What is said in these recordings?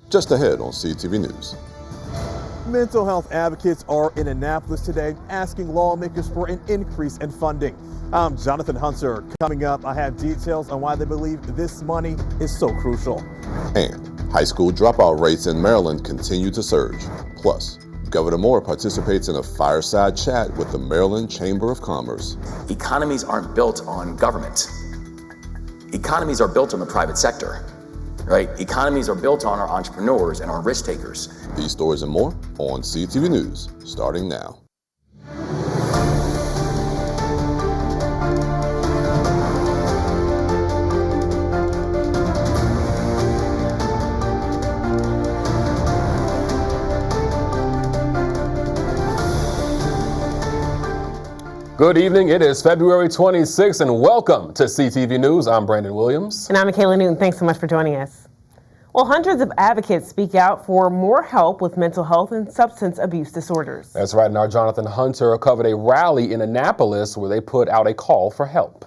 Just ahead on CTV News. Mental health advocates are in Annapolis today asking lawmakers for an increase in funding. I'm Jonathan Hunter. Coming up, I have details on why they believe this money is so crucial. And high school dropout rates in Maryland continue to surge. Plus, Governor Moore participates in a fireside chat with the Maryland Chamber of Commerce. Economies aren't built on government. Economies are built on the private sector, right? Economies are built on our entrepreneurs and our risk takers. These stories and more on CTV News, starting now. Good evening. It is February 26th, and welcome to CTV News. I'm Brandon Williams. And I'm Michaela Newton. Thanks so much for joining us. Well, hundreds of advocates speak out for more help with mental health and substance abuse disorders. That's right, and our Jonathan Hunter covered a rally in Annapolis where they put out a call for help.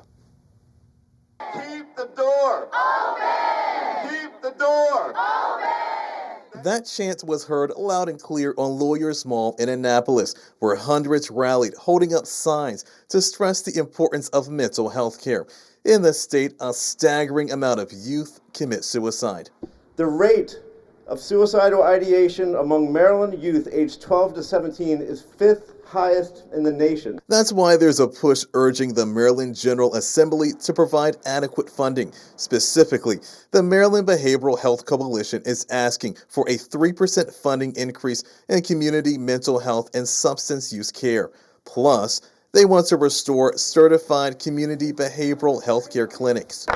Keep the door open! Keep the door open! That chant was heard loud and clear on Lawyers Mall in Annapolis, where hundreds rallied, holding up signs to stress the importance of mental health care. In the state, a staggering amount of youth commit suicide. The rate of suicidal ideation among Maryland youth aged 12 to 17 is fifth highest in the nation. That's why there's a push urging the Maryland General Assembly to provide adequate funding. Specifically, the Maryland Behavioral Health Coalition is asking for a 3% funding increase in community mental health and substance use care. Plus, they want to restore certified community behavioral health care clinics.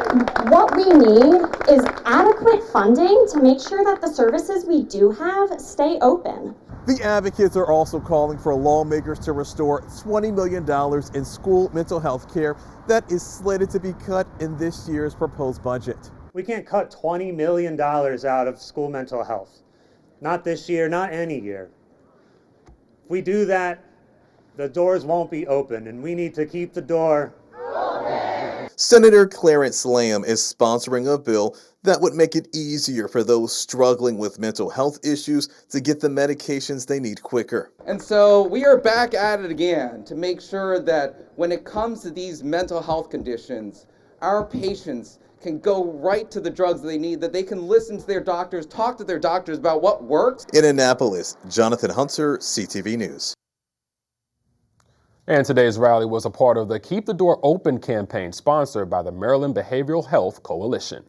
What we need is adequate funding to make sure that the services we do have stay open. The advocates are also calling for lawmakers to restore $20 million in school mental health care that is slated to be cut in this year's proposed budget. We can't cut $20 million out of school mental health. Not this year, not any year. If we do that, the doors won't be open, and we need to keep the door open. Senator Clarence Lamb is sponsoring a bill that would make it easier for those struggling with mental health issues to get the medications they need quicker. And so we are back at it again to make sure that when it comes to these mental health conditions, our patients can go right to the drugs they need, that they can listen to their doctors, talk to their doctors about what works. In Annapolis, Jonathan Hunter, CTV News. And today's rally was a part of the Keep the Door Open campaign sponsored by the Maryland Behavioral Health Coalition.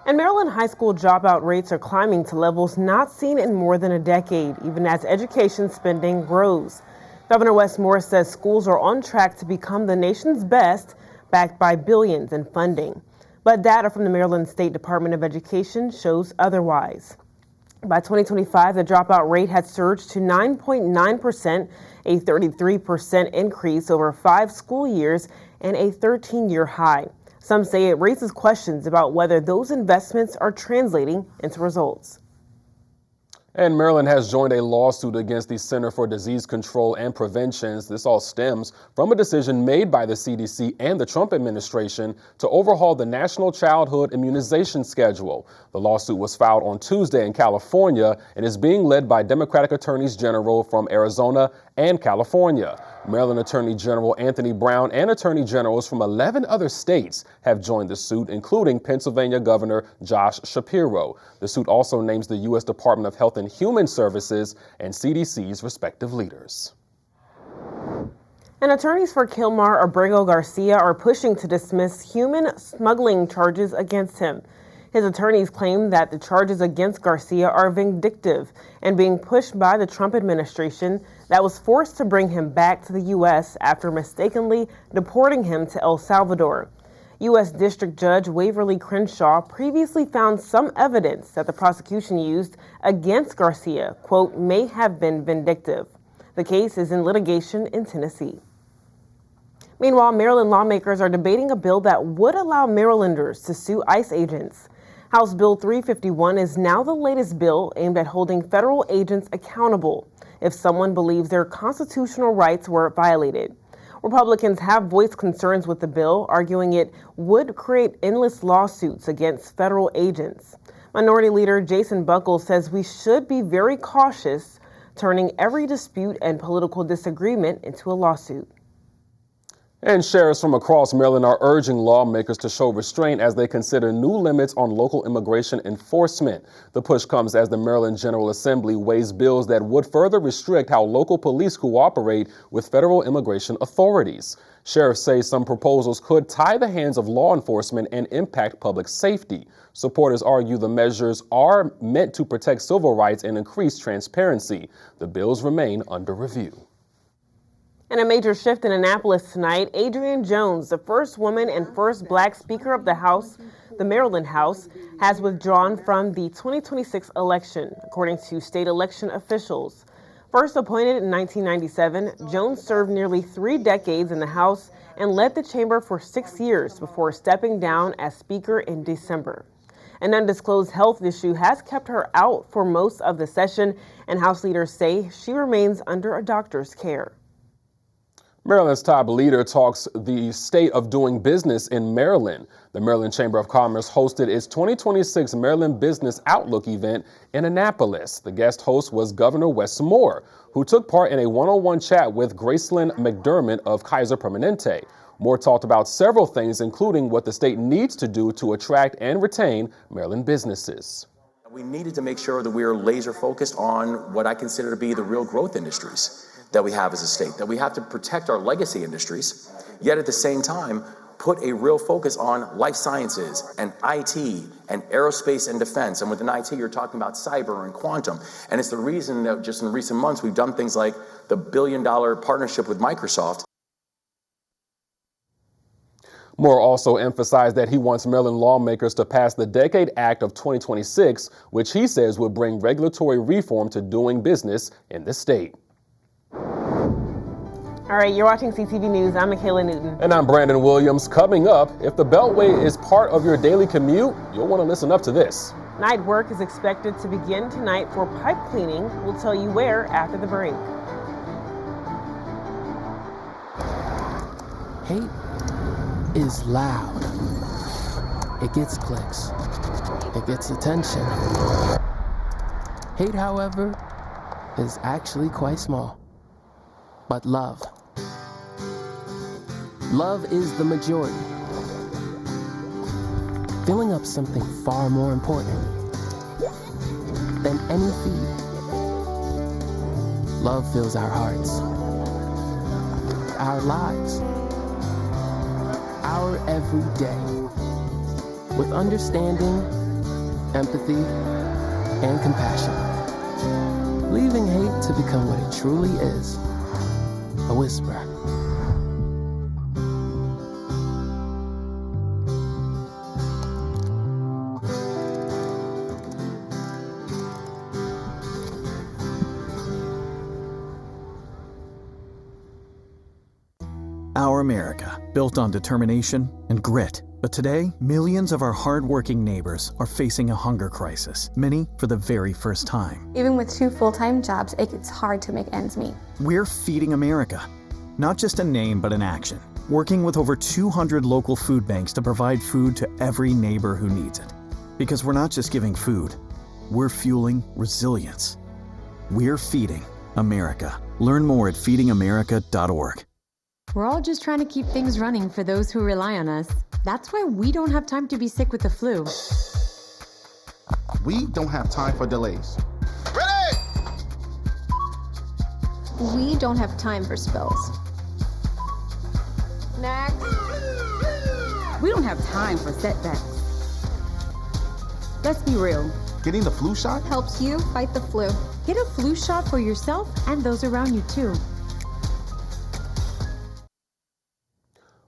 And Maryland high school dropout rates are climbing to levels not seen in more than a decade, even as education spending grows. Governor Wes Moore says schools are on track to become the nation's best, backed by billions in funding. But data from the Maryland State Department of Education shows otherwise. By 2025, the dropout rate had surged to 9.9%, a 33% increase over 5 school years and a 13-year high. Some say it raises questions about whether those investments are translating into results. And Maryland has joined a lawsuit against the Center for Disease Control and Prevention. This all stems from a decision made by the CDC and the Trump administration to overhaul the National Childhood Immunization Schedule. The lawsuit was filed on Tuesday in California and is being led by Democratic Attorneys General from Arizona and California. Maryland Attorney General Anthony Brown and Attorney Generals from 11 other states have joined the suit, including Pennsylvania Governor Josh Shapiro. The suit also names the U.S. Department of Health and Human Services and CDC's respective leaders. And attorneys for Kilmar Abrego Garcia are pushing to dismiss human smuggling charges against him. His attorneys claim that the charges against Garcia are vindictive and being pushed by the Trump administration that was forced to bring him back to the U.S. after mistakenly deporting him to El Salvador. U.S. District Judge Waverly Crenshaw previously found some evidence that the prosecution used against Garcia, quote, may have been vindictive. The case is in litigation in Tennessee. Meanwhile, Maryland lawmakers are debating a bill that would allow Marylanders to sue ICE agents. House Bill 351 is now the latest bill aimed at holding federal agents accountable if someone believes their constitutional rights were violated. Republicans have voiced concerns with the bill, arguing it would create endless lawsuits against federal agents. Minority Leader Jason Buckles says we should be very cautious turning every dispute and political disagreement into a lawsuit. And sheriffs from across Maryland are urging lawmakers to show restraint as they consider new limits on local immigration enforcement. The push comes as the Maryland General Assembly weighs bills that would further restrict how local police cooperate with federal immigration authorities. Sheriffs say some proposals could tie the hands of law enforcement and impact public safety. Supporters argue the measures are meant to protect civil rights and increase transparency. The bills remain under review. And a major shift in Annapolis tonight. Adrienne Jones, the first woman and first black Speaker of the House, the Maryland House, has withdrawn from the 2026 election, according to state election officials. First appointed in 1997, Jones served nearly 3 decades in the House and led the chamber for 6 years before stepping down as Speaker in December. An undisclosed health issue has kept her out for most of the session, and House leaders say she remains under a doctor's care. Maryland's top leader talks the state of doing business in Maryland. The Maryland Chamber of Commerce hosted its 2026 Maryland Business Outlook event in Annapolis. The guest host was Governor Wes Moore, who took part in a one-on-one chat with Gracelyn McDermott of Kaiser Permanente. Moore talked about several things, including what the state needs to do to attract and retain Maryland businesses. We needed to make sure that we are laser focused on what I consider to be the real growth industries that we have as a state, that we have to protect our legacy industries, yet at the same time, put a real focus on life sciences and IT and aerospace and defense. And within IT, you're talking about cyber and quantum. And it's the reason that just in recent months, we've done things like the $1 billion partnership with Microsoft. Moore also emphasized that he wants Maryland lawmakers to pass the Decade Act of 2026, which he says would bring regulatory reform to doing business in the state. All right, you're watching CTV News. I'm Michaela Newton. And I'm Brandon Williams. Coming up, if the Beltway is part of your daily commute, you'll want to listen up to this. Night work is expected to begin tonight for pipe cleaning. We'll tell you where after the break. Hate is loud. It gets clicks. It gets attention. Hate, however, is actually quite small. But love is the majority, filling up something far more important than any feed. Love fills our hearts, our lives, our everyday, with understanding, empathy, and compassion, leaving hate to become what it truly is, a whisper. Our America, built on determination and grit. But today, millions of our hardworking neighbors are facing a hunger crisis, many for the very first time. Even with 2 full-time jobs, it gets hard to make ends meet. We're Feeding America. Not just a name, but an action. Working with over 200 local food banks to provide food to every neighbor who needs it. Because we're not just giving food, we're fueling resilience. We're Feeding America. Learn more at feedingamerica.org. We're all just trying to keep things running for those who rely on us. That's why we don't have time to be sick with the flu. We don't have time for delays. Ready! We don't have time for spills. Next. We don't have time for setbacks. Let's be real. Getting the flu shot helps you fight the flu. Get a flu shot for yourself and those around you too.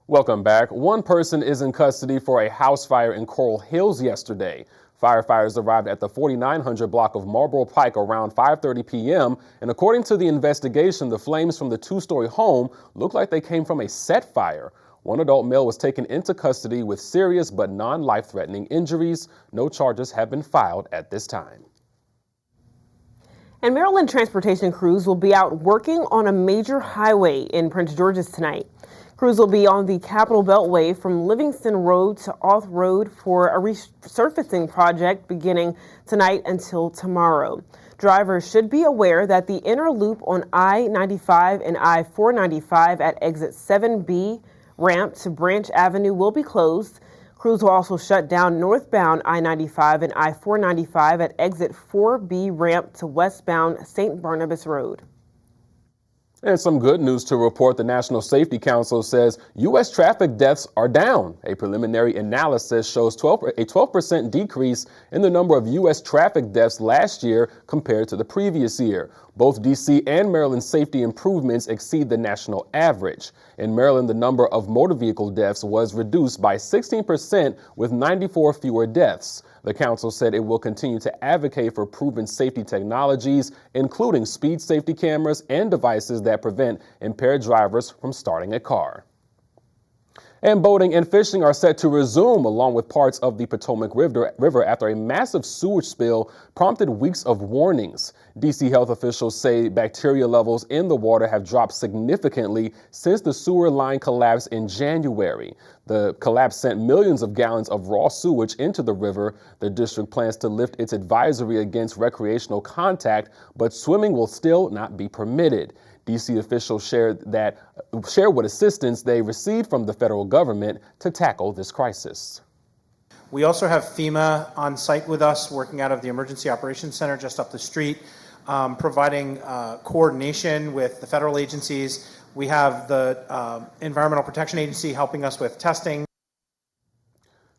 Welcome back. One person is in custody for a house fire in Coral Hills yesterday. Firefighters arrived at the 4900 block of Marlboro Pike around 5:30 p.m. And according to the investigation, the flames from the 2-story home looked like they came from a set fire. One adult male was taken into custody with serious but non-life-threatening injuries. No charges have been filed at this time. And Maryland transportation crews will be out working on a major highway in Prince George's tonight. Crews will be on the Capitol Beltway from Livingston Road to Auth Road for a resurfacing project beginning tonight until tomorrow. Drivers should be aware that the inner loop on I-95 and I-495 at exit 7B ramp to Branch Avenue will be closed. Crews will also shut down northbound I-95 and I-495 at exit 4B ramp to westbound St. Barnabas Road. And some good news to report. The National Safety Council says U.S. traffic deaths are down. A preliminary analysis shows a 12% decrease in the number of U.S. traffic deaths last year compared to the previous year. Both D.C. and Maryland safety improvements exceed the national average. In Maryland, the number of motor vehicle deaths was reduced by 16% with 94 fewer deaths. The council said it will continue to advocate for proven safety technologies, including speed safety cameras and devices that prevent impaired drivers from starting a car. And boating and fishing are set to resume along with parts of the Potomac River after a massive sewage spill prompted weeks of warnings. D.C. health officials say bacteria levels in the water have dropped significantly since the sewer line collapsed in January. The collapse sent millions of gallons of raw sewage into the river. The district plans to lift its advisory against recreational contact, but swimming will still not be permitted. D.C. officials shared what assistance they received from the federal government to tackle this crisis. We also have FEMA on site with us, working out of the Emergency Operations Center just up the street, providing coordination with the federal agencies. We have the Environmental Protection Agency helping us with testing.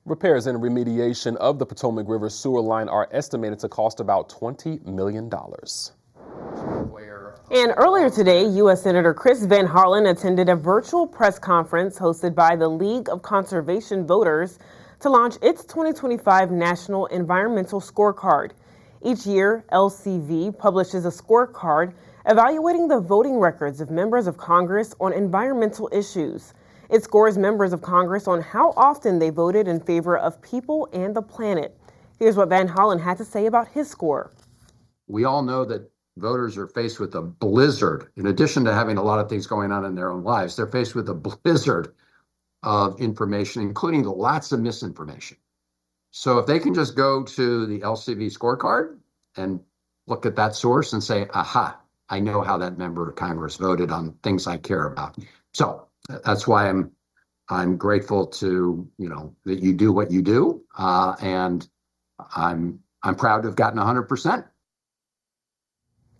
Repairs and remediation of the Potomac River sewer line are estimated to cost about $20 million. And earlier today, U.S. Senator Chris Van Hollen attended a virtual press conference hosted by the League of Conservation Voters to launch its 2025 National Environmental Scorecard. Each year, LCV publishes a scorecard evaluating the voting records of members of Congress on environmental issues. It scores members of Congress on how often they voted in favor of people and the planet. Here's what Van Hollen had to say about his score. We all know that voters are faced with a blizzard. In addition to having a lot of things going on in their own lives, they're faced with a blizzard of information, including lots of misinformation. So if they can just go to the LCV scorecard and look at that source and say, aha, I know how that member of Congress voted on things I care about. So that's why I'm grateful to, that you do what you do. And I'm proud to have gotten 100%.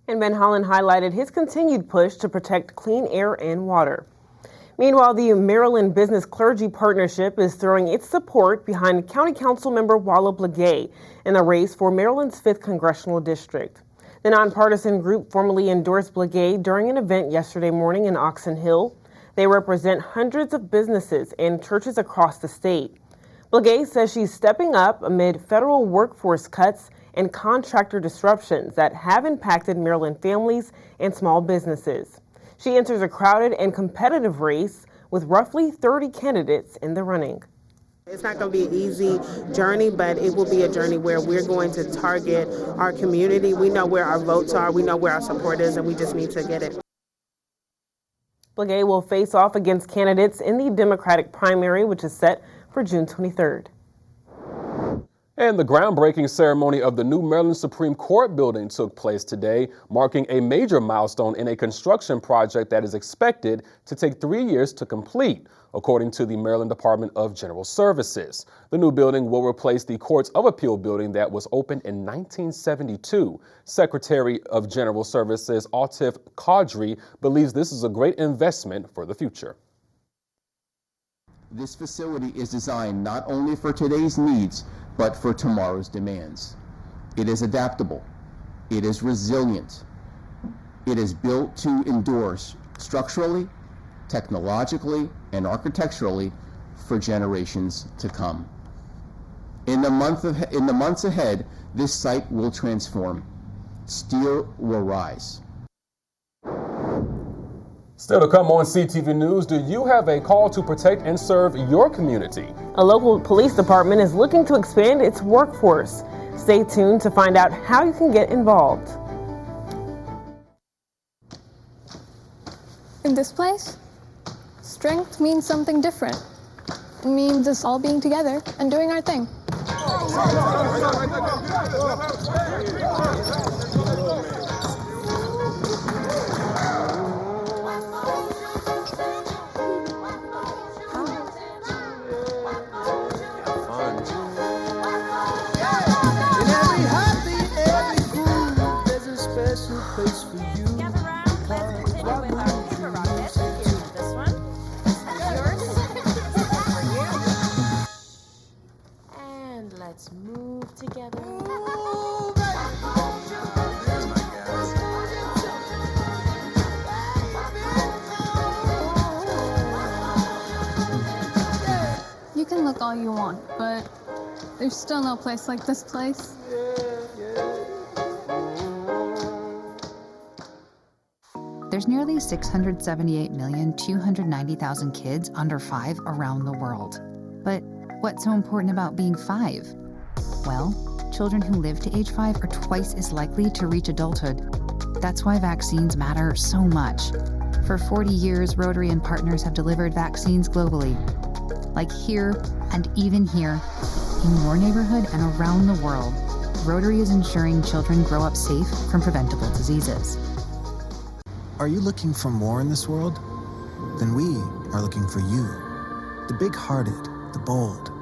And Van Hollen highlighted his continued push to protect clean air and water. Meanwhile, the Maryland Business Clergy Partnership is throwing its support behind County Council member Walla Blagay in the race for Maryland's 5th Congressional District. The nonpartisan group formally endorsed Blagay during an event yesterday morning in Oxon Hill. They represent hundreds of businesses and churches across the state. Blagay says she's stepping up amid federal workforce cuts and contractor disruptions that have impacted Maryland families and small businesses. She enters a crowded and competitive race with roughly 30 candidates in the running. It's not going to be an easy journey, but it will be a journey where we're going to target our community. We know where our votes are, we know where our support is, and we just need to get it. Blagay will face off against candidates in the Democratic primary, which is set for June 23rd. And the groundbreaking ceremony of the new Maryland Supreme Court building took place today, marking a major milestone in a construction project that is expected to take 3 years to complete, according to the Maryland Department of General Services. The new building will replace the Courts of Appeal building that was opened in 1972. Secretary of General Services Atif Qadri believes this is a great investment for the future. This facility is designed not only for today's needs, but for tomorrow's demands. It is adaptable. It is resilient. It is built to endure structurally, technologically, and architecturally for generations to come. In the months ahead, this site will transform. Steel will rise. Still to come on CTV News, do you have a call to protect and serve your community? A local police department is looking to expand its workforce. Stay tuned to find out how you can get involved. In this place, it's strength means something different. It means us all being together and doing our thing. Let's move together. You can look all you want, but there's still no place like this place. There's nearly 678,290,000 kids under 5 around the world. But what's so important about being 5? Well, children who live to age 5 are twice as likely to reach adulthood. That's why vaccines matter so much. For 40 years, Rotary and partners have delivered vaccines globally. Like here and even here, in your neighborhood and around the world, Rotary is ensuring children grow up safe from preventable diseases. Are you looking for more in this world? Then we are looking for you. The big-hearted, the bold,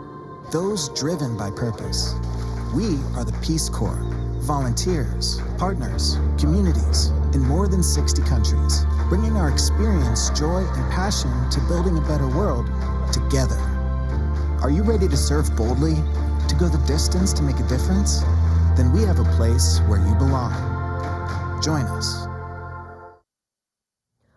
those driven by purpose. We are the Peace Corps, volunteers, partners, communities in more than 60 countries, bringing our experience, joy, and passion to building a better world together. Are you ready to serve boldly, to go the distance to make a difference? Then we have a place where you belong. Join us.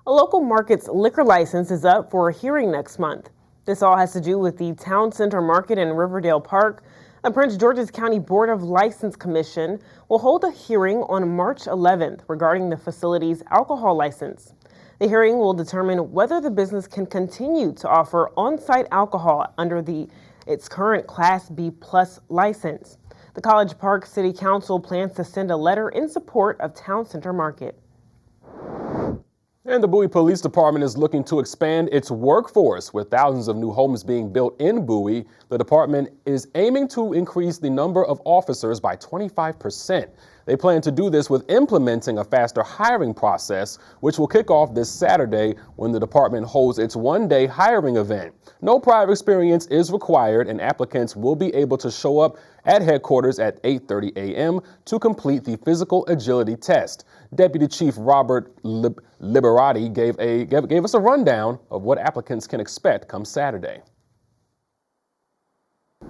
A local market's liquor license is up for a hearing next month. This all has to do with the Town Center Market in Riverdale Park. The Prince George's County Board of License Commission will hold a hearing on March 11th regarding the facility's alcohol license. The hearing will determine whether the business can continue to offer on-site alcohol under its current Class B Plus license. The College Park City Council plans to send a letter in support of Town Center Market. And the Bowie Police Department is looking to expand its workforce. With thousands of new homes being built in Bowie, the department is aiming to increase the number of officers by 25%. They plan to do this with implementing a faster hiring process, which will kick off this Saturday when the department holds its one-day hiring event. No prior experience is required, and applicants will be able to show up at headquarters at 8:30 a.m. to complete the physical agility test. Deputy Chief Robert Liberati gave us a rundown of what applicants can expect come Saturday.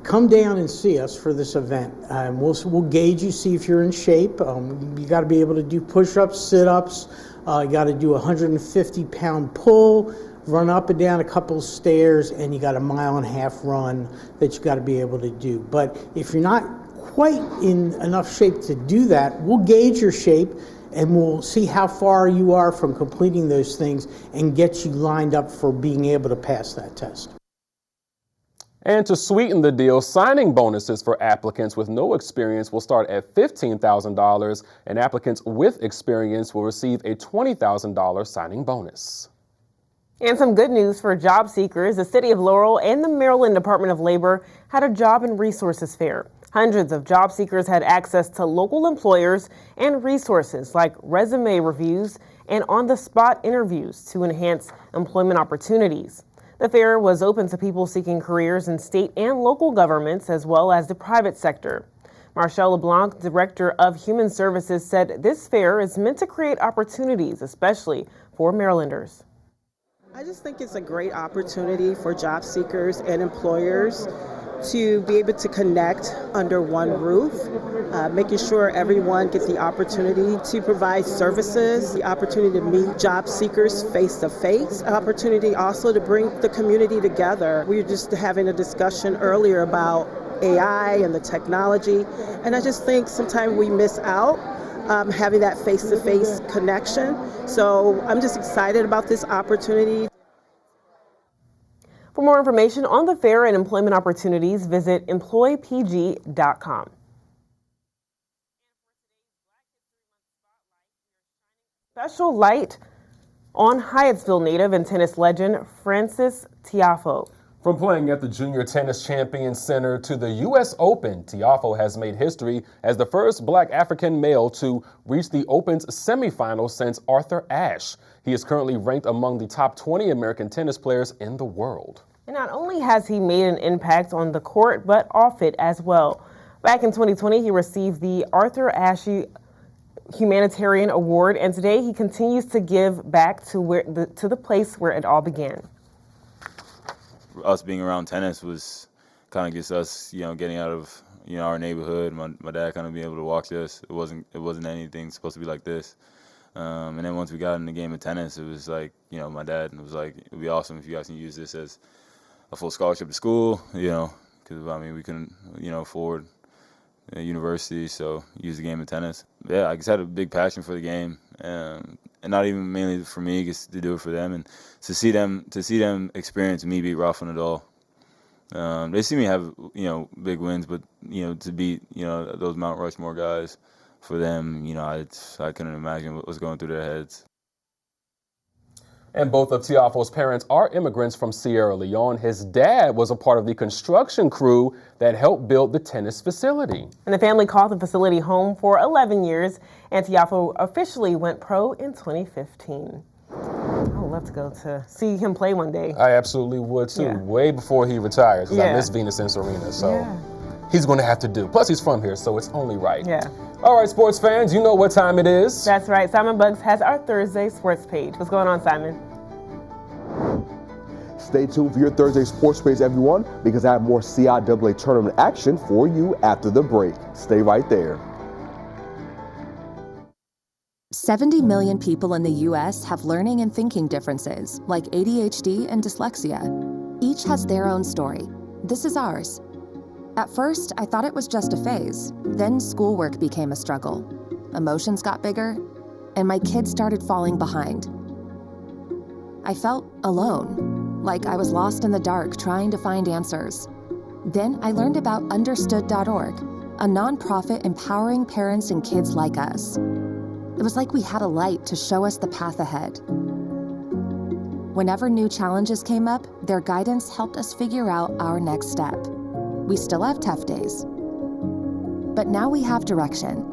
Come down and see us for this event. We'll gauge you, see if you're in shape. You got to be able to do push-ups, sit-ups. You got to do a 150-pound pull, run up and down a couple of stairs, and you got a 1.5-mile run that you got to be able to do. But if you're not quite in enough shape to do that, we'll gauge your shape and we'll see how far you are from completing those things and get you lined up for being able to pass that test. And to sweeten the deal, signing bonuses for applicants with no experience will start at $15,000, and applicants with experience will receive a $20,000 signing bonus. And some good news for job seekers. The City of Laurel and the Maryland Department of Labor had a job and resources fair. Hundreds of job seekers had access to local employers and resources like resume reviews and on-the-spot interviews to enhance employment opportunities. The fair was open to people seeking careers in state and local governments as well as the private sector. Marshall LeBlanc, Director of Human Services, said this fair is meant to create opportunities, especially for Marylanders. I just think it's a great opportunity for job seekers and employers to be able to connect under one roof, making sure everyone gets the opportunity to provide services, the opportunity to meet job seekers face to face, opportunity also to bring the community together. We were just having a discussion earlier about AI and the technology, and I just think sometimes we miss out having that face-to-face connection. So I'm just excited about this opportunity. For more information on the fair and employment opportunities, visit employpg.com. Special light on Hyattsville native and tennis legend Frances Tiafoe. From playing at the Junior Tennis Champion Center to the U.S. Open, Tiafoe has made history as the first Black African male to reach the Open's semifinals since Arthur Ashe. He is currently ranked among the top 20 American tennis players in the world. And not only has he made an impact on the court, but off it as well. Back in 2020, he received the Arthur Ashe Humanitarian Award, and today he continues to give back to the place where it all began. Us being around tennis was kind of gets us, getting out of, our neighborhood. My dad kind of being able to watch us. It wasn't anything supposed to be like this. And then once we got in the game of tennis, it was like, my dad was like, it'd be awesome if you guys can use this as a full scholarship to school, because we couldn't, afford a university, so use the game of tennis. Yeah, I just had a big passion for the game, and not even mainly for me, just to do it for them, and to see them experience me beat Rafa Nadal. They see me have big wins, but to beat those Mount Rushmore guys, for them, I couldn't imagine what was going through their heads. And both of Tiafoe's parents are immigrants from Sierra Leone. His dad was a part of the construction crew that helped build the tennis facility. And the family called the facility home for 11 years, and Tiafoe officially went pro in 2015. I would love to go to see him play one day. I absolutely would too, way before he retires, because I miss Venus Arena, so he's going to have to do. Plus, he's from here, so it's only right. Yeah. All right, sports fans, you know what time it is. That's right. Simon Buggs has our Thursday sports page. What's going on, Simon? Stay tuned for your Thursday sports page, everyone, because I have more CIAA tournament action for you after the break. Stay right there. 70 million people in the U.S. have learning and thinking differences, like ADHD and dyslexia. Each has their own story. This is ours. At first, I thought it was just a phase. Then schoolwork became a struggle. Emotions got bigger, and my kids started falling behind. I felt alone, like I was lost in the dark trying to find answers. Then I learned about Understood.org, a nonprofit empowering parents and kids like us. It was like we had a light to show us the path ahead. Whenever new challenges came up, their guidance helped us figure out our next step. We still have tough days, but now we have direction.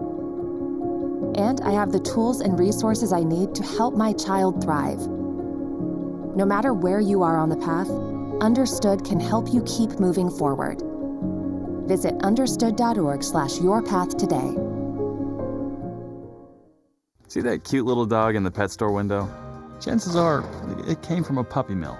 And I have the tools and resources I need to help my child thrive. No matter where you are on the path, Understood can help you keep moving forward. Visit understood.org/yourpath today. See that cute little dog in the pet store window? Chances are it came from a puppy mill,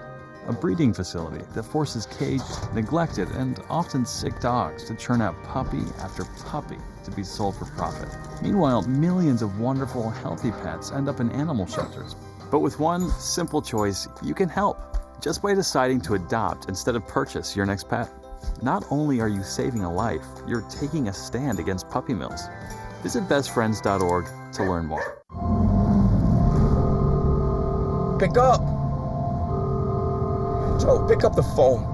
a breeding facility that forces caged, neglected, and often sick dogs to churn out puppy after puppy to be sold for profit. Meanwhile, millions of wonderful, healthy pets end up in animal shelters. But with one simple choice, you can help, just by deciding to adopt instead of purchase your next pet. Not only are you saving a life, you're taking a stand against puppy mills. Visit bestfriends.org to learn more. Pick up! Joe, pick up the phone.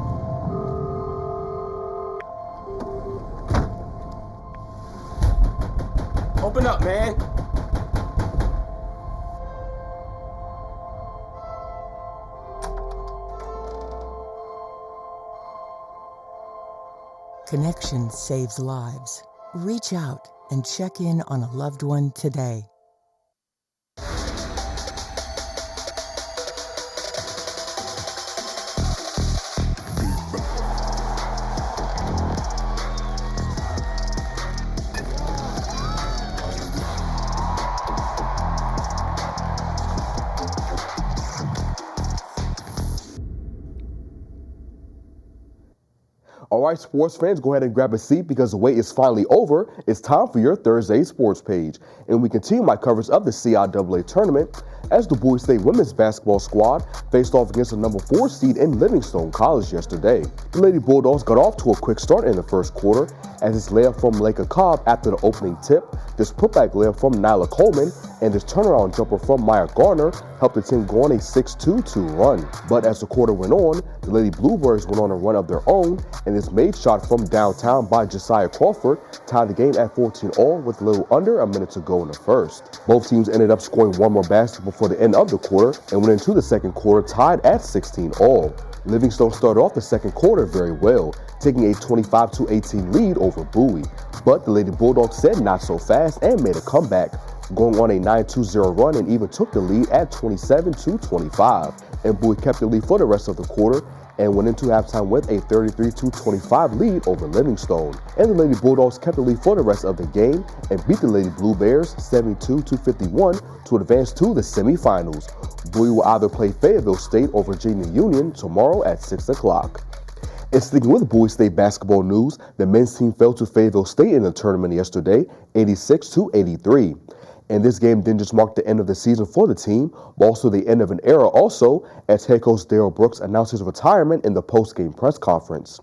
Open up, man. Connection saves lives. Reach out and check in on a loved one today. All right, sports fans, go ahead and grab a seat because the wait is finally over. It's time for your Thursday sports page. And we continue my coverage of the CIAA tournament as the Boise State women's basketball squad faced off against the number 4 seed in Livingstone College yesterday. The Lady Bulldogs got off to a quick start in the first quarter as this layup from Laker Cobb after the opening tip, this putback layup from Nyla Coleman, and this turnaround jumper from Maya Garner helped the team go on a 6-2 run. But as the quarter went on, the Lady Bluebirds went on a run of their own, and this made shot from downtown by Josiah Crawford tied the game at 14-all with a little under a minute to go in the first. Both teams ended up scoring one more basket before the end of the quarter and went into the second quarter tied at 16-all. Livingstone started off the second quarter very well, taking a 25-18 lead over Bowie. But the Lady Bulldogs said not so fast and made a comeback, going on a 9-2-0 run and even took the lead at 27-25. And Bowie kept the lead for the rest of the quarter and went into halftime with a 33-25 lead over Livingstone. And the Lady Bulldogs kept the lead for the rest of the game and beat the Lady Blue Bears 72-51 to advance to the semifinals. Bowie will either play Fayetteville State or Virginia Union tomorrow at 6 o'clock. And sticking with Bowie State basketball news, the men's team fell to Fayetteville State in the tournament yesterday, 86-83. And this game didn't just mark the end of the season for the team, but also the end of an era also, as head coach Darrell Brooks announced his retirement in the post-game press conference.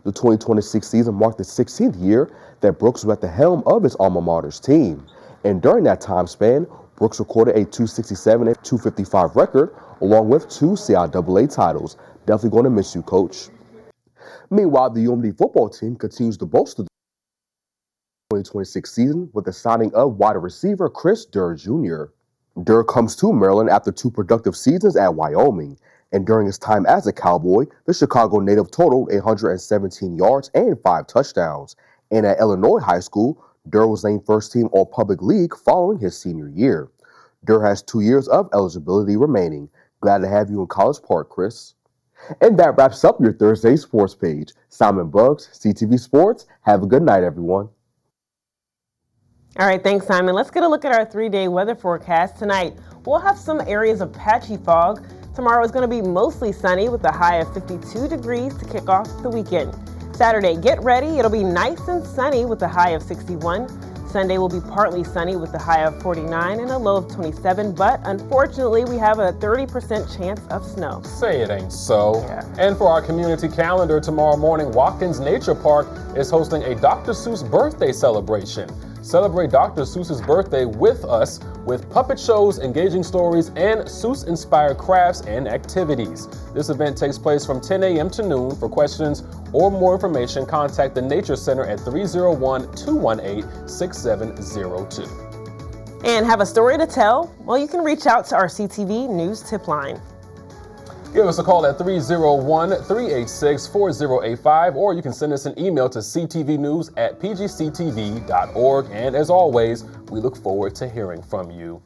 The 2026 season marked the 16th year that Brooks was at the helm of his alma mater's team. And during that time span, Brooks recorded a 267 and 255 record, along with 2 CIAA titles. Definitely going to miss you, Coach. Meanwhile, the UMD football team continues to bolster the 2026 season with the signing of wide receiver Chris Durr Jr. Durr comes to Maryland after 2 productive seasons at Wyoming, and during his time as a Cowboy, the Chicago native totaled 117 yards and 5 touchdowns. And at Illinois High School, Durr was named first team All-Public League following his senior year. Durr has 2 years of eligibility remaining. Glad to have you in College Park, Chris. And that wraps up your Thursday sports page. Simon Buggs, CTV Sports. Have a good night, everyone. All right, thanks, Simon. Let's get a look at our 3-day weather forecast tonight. We'll have some areas of patchy fog. Tomorrow is going to be mostly sunny with a high of 52 degrees to kick off the weekend. Saturday, get ready. It'll be nice and sunny with a high of 61. Sunday will be partly sunny with a high of 49 and a low of 27, but unfortunately we have a 30% chance of snow. Say it ain't so. Yeah. And for our community calendar tomorrow morning, Watkins Nature Park is hosting a Dr. Seuss birthday celebration. Celebrate Dr. Seuss's birthday with us with puppet shows, engaging stories, and Seuss-inspired crafts and activities. This event takes place from 10 a.m. to noon. For questions or more information, contact the Nature Center at 301-218-6702. And have a story to tell? Well, you can reach out to our CTV News tip line. Give us a call at 301-386-4085, or you can send us an email to ctvnews@pgctv.org. And as always, we look forward to hearing from you.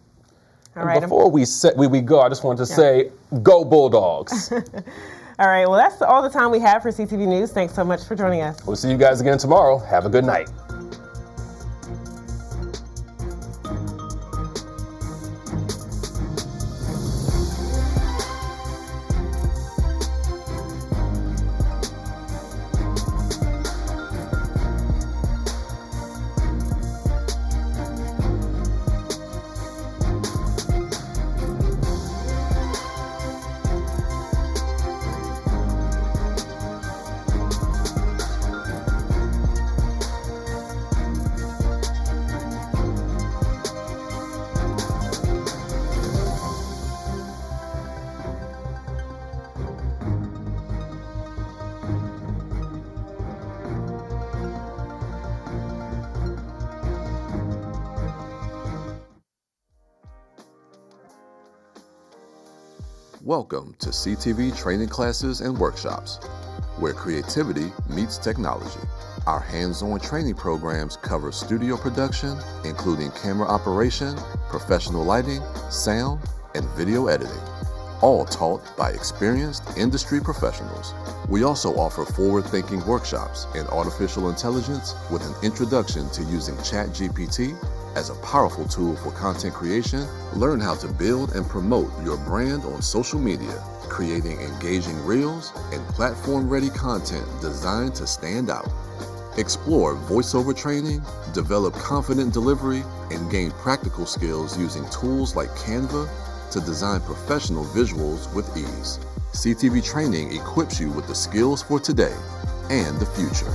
All right. Before we go, I just want to say, go Bulldogs. All right. Well, that's all the time we have for CTV News. Thanks so much for joining us. We'll see you guys again tomorrow. Have a good night. Welcome to CTV training classes and workshops, where creativity meets technology. Our hands-on training programs cover studio production, including camera operation, professional lighting, sound, and video editing, all taught by experienced industry professionals. We also offer forward-thinking workshops in artificial intelligence with an introduction to using ChatGPT as a powerful tool for content creation. Learn how to build and promote your brand on social media, creating engaging reels and platform-ready content designed to stand out. Explore voiceover training, develop confident delivery, and gain practical skills using tools like Canva to design professional visuals with ease. CTV training equips you with the skills for today and the future.